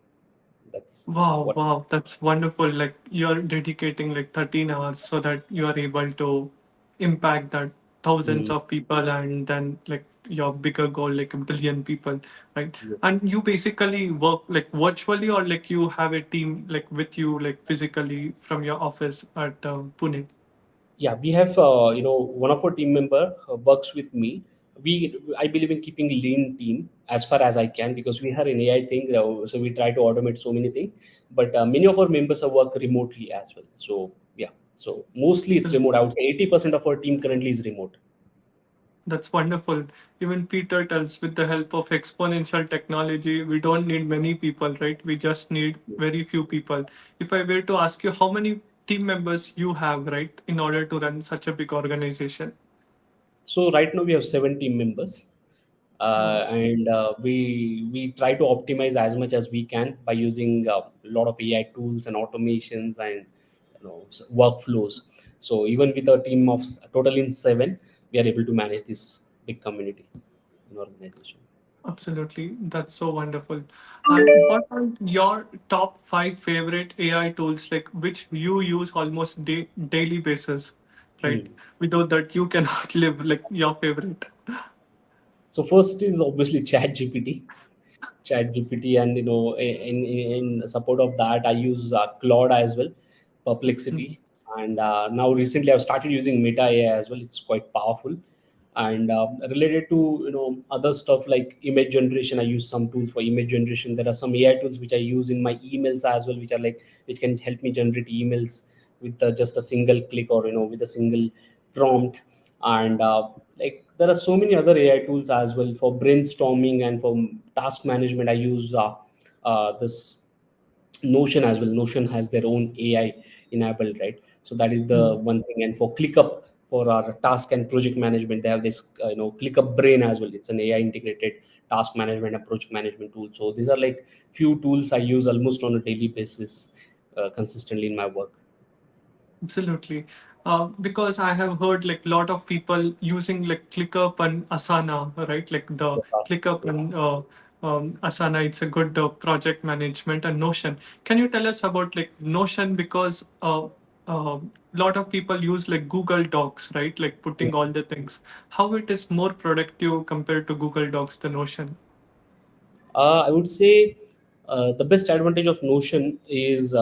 That's Wow, what. wow, that's wonderful. Like, you're dedicating like 13 hours so that you are able to impact that thousands Mm, of people, and then like your bigger goal, like a billion people, right? yes. And you basically work like virtually, or like you have a team like with you, like physically from your office at Pune. Yeah, we have one of our team member works with me. I believe in keeping lean team as far as I can, because we are an AI thing, so we try to automate so many things. But many of our members are work remotely as well. So yeah, so mostly it's remote. I would say 80% of our team currently is remote. That's wonderful. Even Peter tells with the help of exponential technology, we don't need many people, right? We just need very few people. If I were to ask you how many team members you have, right, in order to run such a big organization? So right now we have 7 team members, Wow. and we try to optimize as much as we can by using a lot of AI tools and automations and workflows. So even with a team of total in 7, we are able to manage this big community in organization. Absolutely. That's so wonderful. And what are your top 5 favorite AI tools, like which you use almost daily basis, right? Hmm. Without that, you cannot live, like your favorite. So first is obviously ChatGPT, and in support of that, I use Claude as well, Mhm. Perplexity, and now recently I've started using Meta AI as well. It's quite powerful, and related to other stuff like image generation, I use some tools for image generation. There are some AI tools which I use in my emails as well, which can help me generate emails with just a single click, or with a single prompt. And like there are so many other AI tools as well for brainstorming and for task management. I use this Notion as well. Notion has their own AI enabled, right? So that is the Mhm. one thing. And for ClickUp, for our task and project management, they have this ClickUp Brain as well. It's an AI integrated task management and project management tool. So these are like few tools I use almost on a daily basis, consistently in my work. Absolutely. Because I have heard like a lot of people using like ClickUp and Asana, right? Like the ClickUp Yeah. and Asana, it's a good project management, and Notion. Can you tell us about like Notion? Because lot of people use like Google Docs, right? Like putting all the things. How it is more productive compared to Google Docs, the Notion? I would say the best advantage of Notion is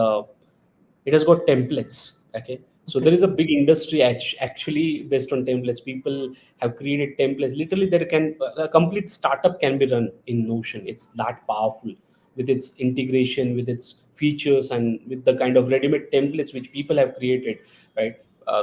it has got templates. Okay, so Okay. there is a big industry actually based on templates. People have created templates. Literally, there can a complete startup can be run in Notion. It's that powerful with its integration, with its features, and with the kind of ready-made templates which people have created, right?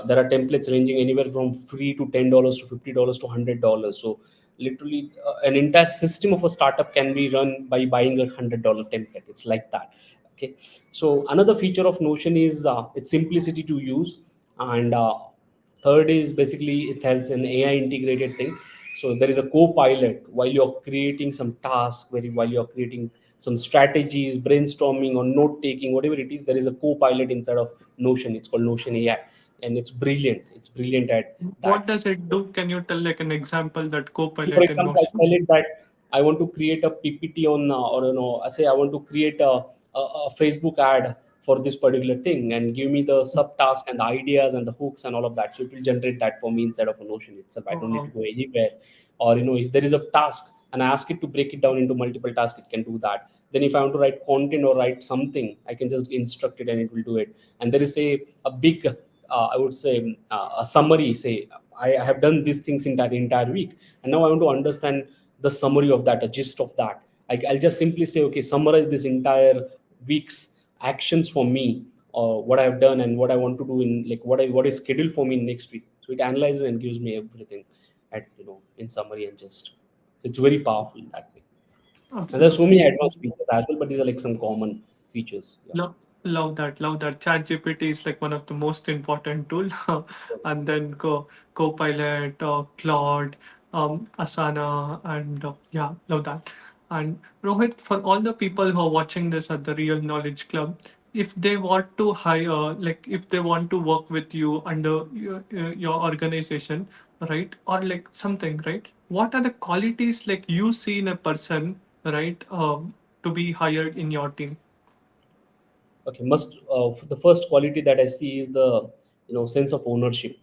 There are templates ranging anywhere from free to $10 to $50 to $100. So literally, an entire system of a startup can be run by buying $100 template. It's like that. Okay, so another feature of Notion is its simplicity to use, and third is basically it has an AI integrated thing. So there is a co-pilot while you're creating some task, while you're creating some strategies, brainstorming or note taking, whatever it is. There is a co-pilot inside of Notion. It's called Notion AI, and it's brilliant. It's brilliant at What that. does it do? Can you tell like an example that So for Copilot in example, I Notion? tell it that I want to create a PPT on, or I say I want to create a Facebook ad for this particular thing, and give me the subtask and the ideas and the hooks and all of that. So it will generate that for me inside of a Notion itself. I don't need to Oh, go anywhere. Or if there is a task and I ask it to break it down into multiple tasks, it can do that. Then if I want to write content or write something, I can just instruct it and it will do it. And there is a big, I would say, a summary. Say I have done these things in that entire week, and now I want to understand the summary of that, a gist of that. I'll just simply say, okay, summarize this entire week's actions for me, or what I've done and what I want to do in, like, what is scheduled for me next week. So it analyzes and gives me everything at in summary, and just it's very powerful that way. And there's so many absolutely. advanced features as well, but these are like some common features. Yeah. Love that. Love that. ChatGPT is like one of the most important tool, and then Copilot, Claude, Asana, and yeah, love that. And Rohit, for all the people who are watching this at the Real Knowledge Club, if they want to hire, like if they want to work with you under your organization, right, or like something, right? What are the qualities like you see in a person, right, to be hired in your team? Okay, must the first quality that I see is the sense of ownership,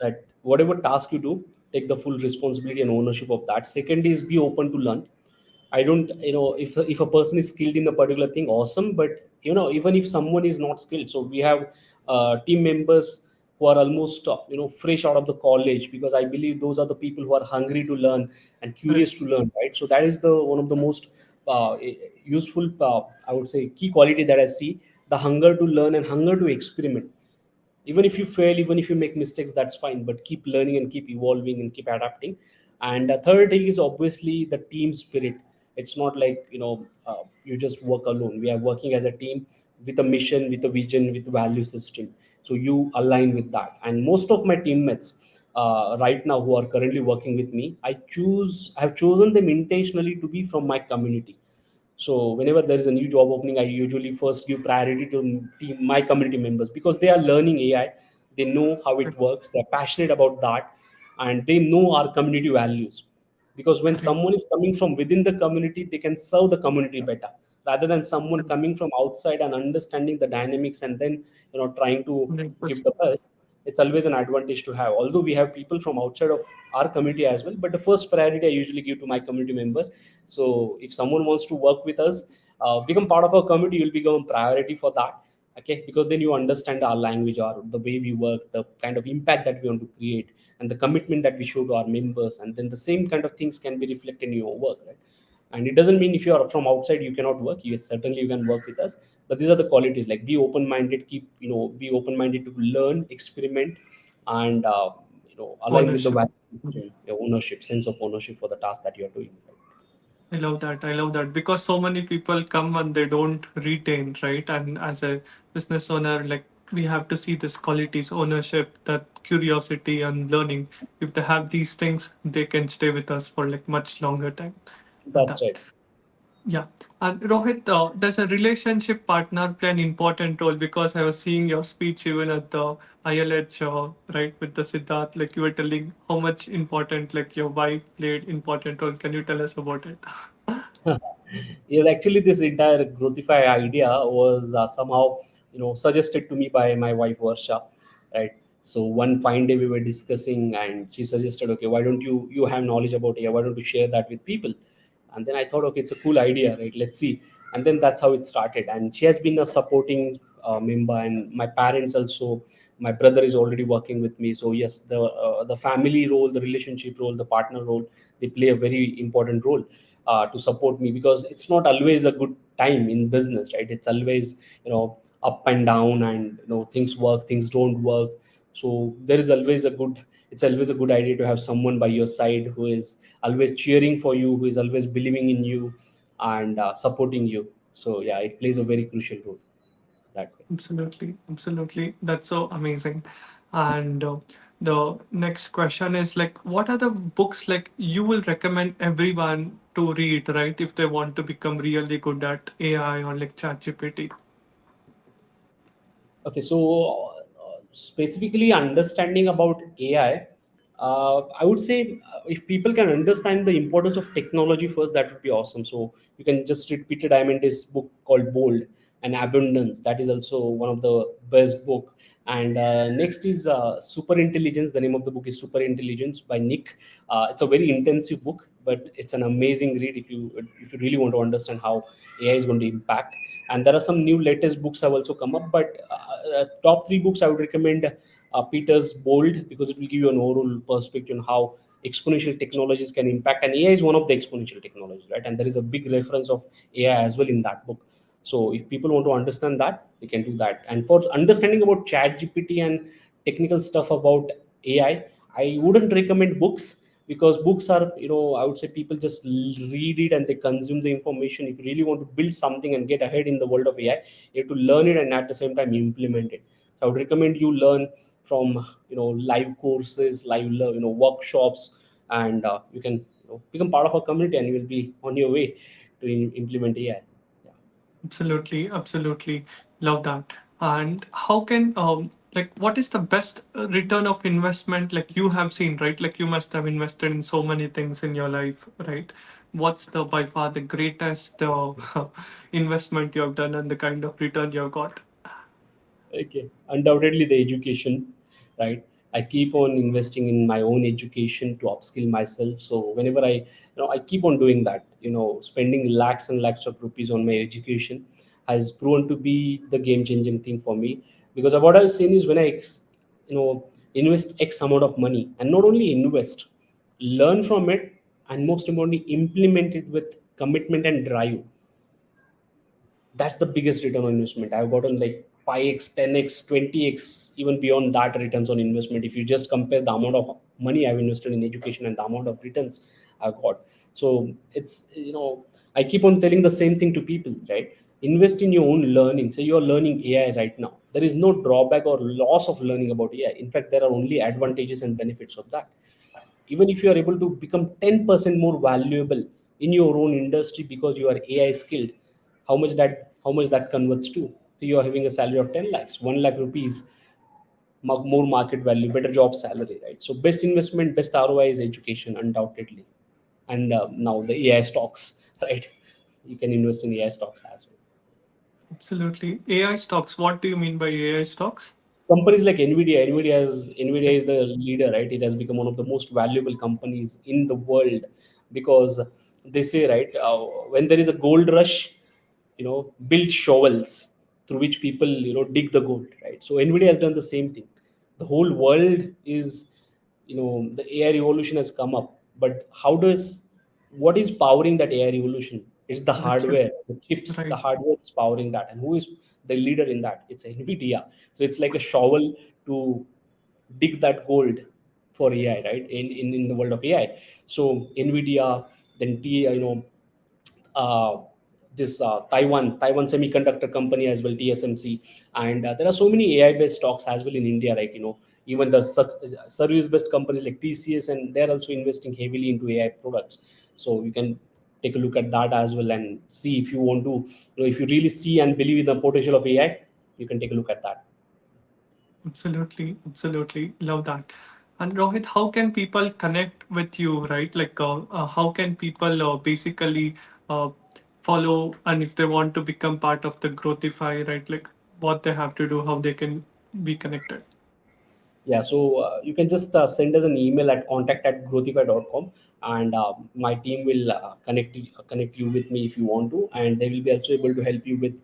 that whatever task you do, take the full responsibility and ownership of that. Second is be open to learn. I don't, if a person is skilled in a particular thing, awesome. But even if someone is not skilled, so we have team members who are almost fresh out of the college, because I believe those are the people who are hungry to learn and Right. curious to learn, right? So that is the one of the most useful, I would say, key quality that I see: the hunger to learn and hunger to experiment. Even if you fail, even if you make mistakes, that's fine, but keep learning and keep evolving and keep adapting. And the third thing is obviously the team spirit. It's not like you just work alone. We are working as a team, with a mission, with a vision, with value system. So you align with that. And most of my teammates right now who are currently working with me, I have chosen them intentionally to be from my community. So whenever there is a new job opening, I usually first give priority to my community members, because they are learning AI. They know how it works. They're passionate about that, and they know our community values. Because when Correct. someone is coming from within the community, they can serve the community better, rather than someone coming from outside and understanding the dynamics and then trying to give 100%. the best. It's always an advantage to have. Although we have people from outside of our community as well, but the first priority I usually give to my community members. So if someone wants to work with us, become part of our community, you'll become a priority for that. Okay, because then you understand our language, or the way we work, the kind of impact that we want to create, and the commitment that we show to our members, and then the same kind of things can be reflected in your work, right? And it doesn't mean if you are from outside you cannot work. Yes, certainly you can work with us. But these are the qualities, like be open minded, be open minded to learn, experiment, and align with the Ownership. value system, your ownership, sense of ownership for the task that you're doing. I love that. I love that because so many people come and they don't retain, right? And as a business owner, like we have to see this qualities, ownership, that curiosity and learning. If they have these things, they can stay with us for like much longer time. Love That's that. right. Yeah. And Rohit, does a relationship partner play an important role? Because I was seeing your speech even at the ILH, right, with the Siddharth, like you were telling how much important, like your wife played important role. Can you tell us about it? Yeah, actually, this entire Growthyfai idea was somehow, suggested to me by my wife Varsha, right? So one fine day we were discussing, and she suggested, okay, why don't you have knowledge about AI? Why don't you share that with people? And then I thought, okay, it's a cool idea, right? Let's see. And then that's how it started. And she has been a supporting member, and my parents also. My brother is already working with me, so yes, the family role, the relationship role, the partner role, they play a very important role to support me, because it's not always a good time in business, right? It's always, up and down, and things work, things don't work. So there is always a good it's always a good idea to have someone by your side who is always cheering for you, who is always believing in you, and supporting you. So yeah, it plays a very crucial role that way. Absolutely, absolutely. That's so amazing. And the next question is like, what are the books like you will recommend everyone to read, right? If they want to become really good at AI or like ChatGPT. Okay, so specifically understanding about AI, I would say if people can understand the importance of technology first, that would be awesome. So you can just read Peter Diamandis' book called Bold and Abundance. That is also one of the best book. And next is Super Intelligence. The name of the book is Super Intelligence by Nick. It's a very intensive book, but it's an amazing read if you really want to understand how AI is going to impact. And there are some new latest books have also come up, but top three books I would recommend: Peter's Bold, because it will give you an overall perspective on how exponential technologies can impact, and AI is one of the exponential technologies, right? And there is a big reference of AI as well in that book. So if people want to understand that, they can do that. And for understanding about Chat GPT and technical stuff about AI, I wouldn't recommend books, because books are, I would say people just read it and they consume the information. If you really want to build something and get ahead in the world of AI, you have to learn it and at the same time implement it. So I would recommend you learn from, live courses, workshops, and you can, become part of a community, and you will be on your way to implement AI. Yeah. Absolutely, absolutely. Love that. And how can like what is the best return of investment like you have seen, right? Like you must have invested in so many things in your life, right? What's the by far the greatest investment you have done and the kind of return you have got? Okay, undoubtedly the education, right? I keep on investing in my own education to upskill myself. So whenever I keep on doing that. Spending lakhs and lakhs of rupees on my education has proven to be the game changing thing for me. Because what I've seen is when invest X amount of money, and not only invest, learn from it, and most importantly, implement it with commitment and drive. That's the biggest return on investment. I've gotten like 5x, 10x, 20x, even beyond that returns on investment. If you just compare the amount of money I've invested in education and the amount of returns I've got. So it's, I keep on telling the same thing to people, right? Invest in your own learning. So you're learning AI right now. There is no drawback or loss of learning about AI. In fact, there are only advantages and benefits of that. Even if you are able to become 10% more valuable in your own industry because you are AI skilled, how much that converts to? So you are having a salary of 10 lakhs, 1 lakh rupees, more market value, better job salary, right? So best investment, best ROI is education, undoubtedly. And now the AI stocks, right? You can invest in AI stocks as well. Absolutely. AI stocks. What do you mean by AI stocks? Companies like Nvidia is the leader, right? It has become one of the most valuable companies in the world, because they say, right, when there is a gold rush, build shovels through which people, dig the gold, right? So Nvidia has done the same thing. The whole world is, the AI revolution has come up, but what is powering that AI revolution? It's the The chip. hardware, the chips. The Right. hardware is powering that, and who is the leader in that? It's Nvidia. So it's like a shovel to dig that gold for AI, right? In the world of AI. So Nvidia, then uh, this Taiwan semiconductor company as well, TSMC, and there are so many AI based stocks as well in India, right? Even the service based companies like TCS, and they're also investing heavily into AI products. So you can take a look at that as well and see if you want to, if you really see and believe in the potential of AI, you can take a look at that. Absolutely, absolutely. Love that. And Rohit, how can people connect with you, right? Like, how can people basically uh, follow, and if they want to become part of the Growthyfai, right? Like, what they have to do, how they can be connected. Yeah, so you can just send us an email at contact@growthyfai.com, and my team will connect you with me if you want to, and they will be also able to help you with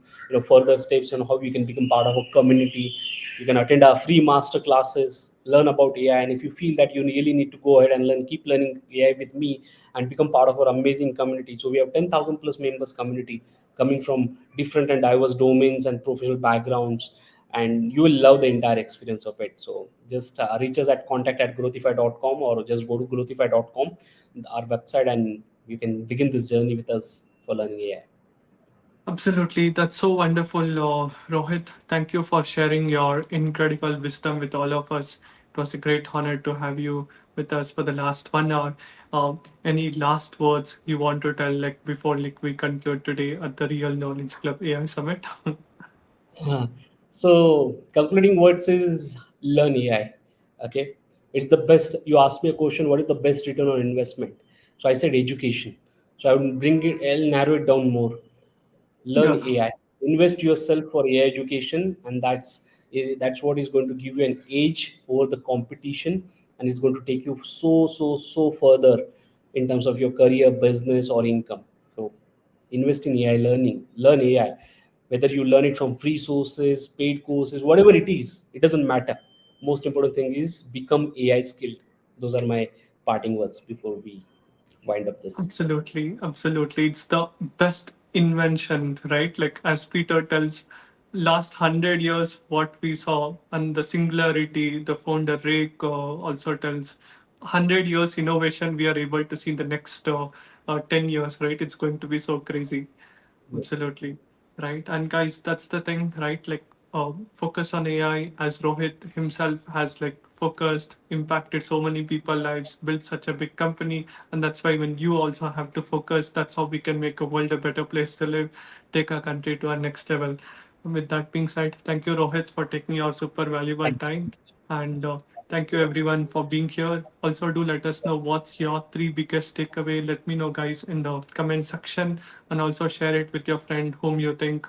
further steps on how you can become part of a community. You can attend our free master classes, learn about AI, and if you feel that you really need to go ahead and keep learning AI with me and become part of our amazing community. So we have 10,000 plus members community coming from different and diverse domains and professional backgrounds, and you will love the entire experience of it. So just reach us at contact@growthyfai.com, or just go to growthyfai.com, our website, and you can begin this journey with us for learning AI. Absolutely. That's so wonderful, Rohit. Thank you for sharing your incredible wisdom with all of us. It was a great honor to have you with us for the last 1 hour. Any last words you want to tell, like before, like we conclude today at the Real Knowledge Club AI Summit? So concluding words is learn AI. Okay, it's the best. You asked me a question: what is the best return on investment? So I said education. So I would bring it. I'll narrow it down more. Learn Yeah, AI, invest yourself for AI education, and that's what is going to give you an edge over the competition, and it's going to take you so further in terms of your career, business, or income. So invest in AI learning, learn AI, whether you learn it from free sources, paid courses, whatever it is, it doesn't matter. Most important thing is become AI skilled. Those are my parting words before we wind up this. absolutely. Absolutely. It's the best invention, right? Like as Peter tells, last 100 years, what we saw, and the singularity, the founder Rake also tells, 100 years innovation, we are able to see in the next 10 years, right? It's going to be so crazy. Yes. Absolutely. Right. And guys, that's the thing, right? Like focus on AI, as Rohit himself has like focused, impacted so many people lives, built such a big company. And that's why when you also have to focus, that's how we can make a world a better place to live, take our country to our next level. With that being said, thank you, Rohit, for taking your super valuable Thank you so time. much. And thank you everyone for being here. Also, do let us know what's your three biggest takeaway. Let me know, guys, in the comment section, and also share it with your friend whom you think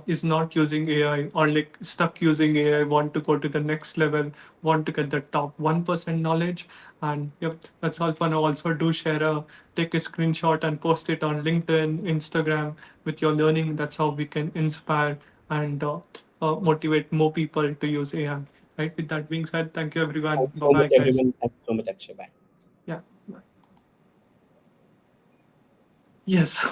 is not using AI or like stuck using AI, want to go to the next level, want to get the top 1% knowledge. And yep, that's all for now. Also, do share take a screenshot and post it on LinkedIn, Instagram with your learning. That's how we can inspire and Yes. motivate more people to use AI. Right. With that being said, thank you everyone. Thank you Bye so bye, much, guys. everyone. Thank you so much, Akshay. Bye. Yeah. Bye. Yes.